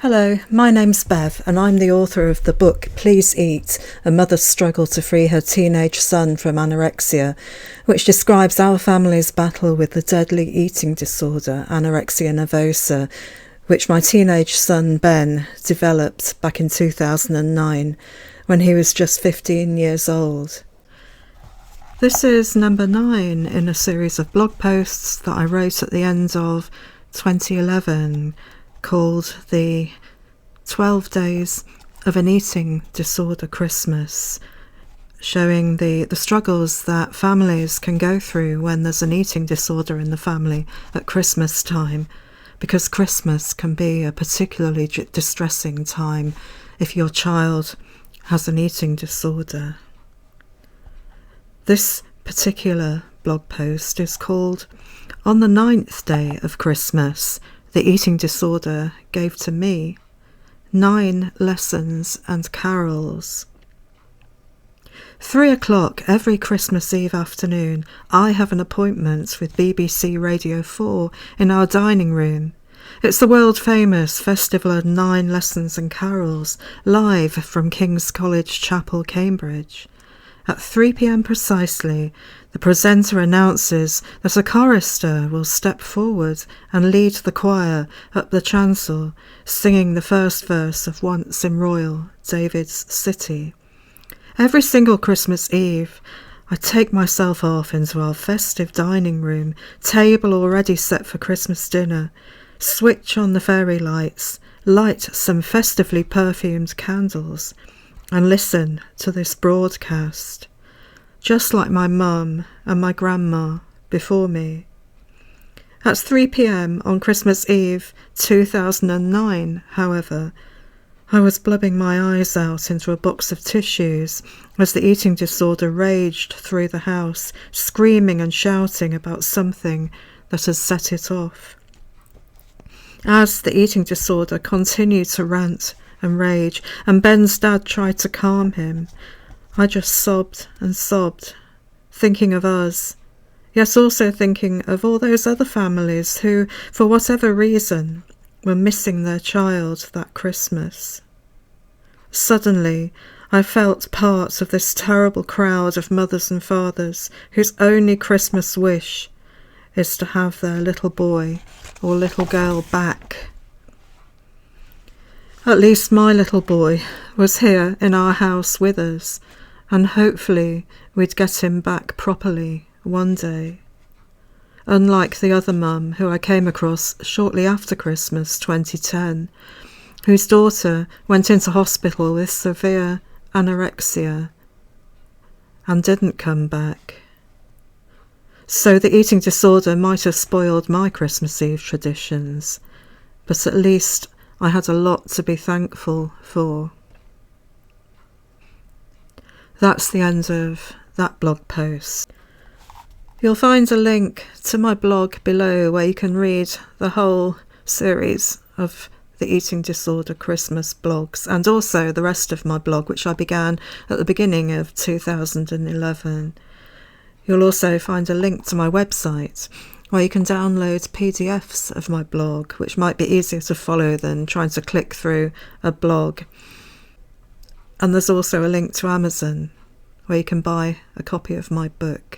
Hello, my name's Bev and I'm the author of the book Please Eat, A Mother's Struggle to Free Her Teenage Son from Anorexia, which describes our family's battle with the deadly eating disorder, anorexia nervosa, which my teenage son Ben developed back in 2009 when he was just 15 years old. This is number 9 in a series of blog posts that I wrote at the end of 2011 called the 12 Days of an Eating Disorder Christmas, showing the struggles that families can go through when there's an eating disorder in the family at Christmas time, because Christmas can be a particularly distressing time if your child has an eating disorder. This particular blog post is called On the 9th Day of Christmas, the Eating Disorder Gave to Me 9 Lessons and Carols. 3 o'clock every Christmas Eve afternoon, I have an appointment with BBC Radio 4 in our dining room. It's the world-famous Festival of 9 Lessons and Carols, live from King's College Chapel, Cambridge. At 3 p.m. precisely, the presenter announces that a chorister will step forward and lead the choir up the chancel, singing the first verse of Once in Royal David's City. Every single Christmas Eve, I take myself off into our festive dining room, table already set for Christmas dinner, switch on the fairy lights, light some festively perfumed candles, and listen to this broadcast, just like my mum and my grandma before me. At 3 p.m. on Christmas Eve 2009, however, I was blubbing my eyes out into a box of tissues as the eating disorder raged through the house, screaming and shouting about something that had set it off. As the eating disorder continued to rant and rage, and Ben's dad tried to calm him, I just sobbed and sobbed, thinking of us, yet also thinking of all those other families who, for whatever reason, were missing their child that Christmas. Suddenly, I felt part of this terrible crowd of mothers and fathers whose only Christmas wish is to have their little boy or little girl back. At least my little boy was here in our house with us, and hopefully we'd get him back properly one day. Unlike the other mum who I came across shortly after Christmas 2010, whose daughter went into hospital with severe anorexia and didn't come back. So the eating disorder might have spoiled my Christmas Eve traditions, but at least I had a lot to be thankful for. That's the end of that blog post. You'll find a link to my blog below where you can read the whole series of the Eating Disorder Christmas blogs, and also the rest of my blog, which I began at the beginning of 2011. You'll also find a link to my website where you can download PDFs of my blog, which might be easier to follow than trying to click through a blog. And there's also a link to Amazon where you can buy a copy of my book.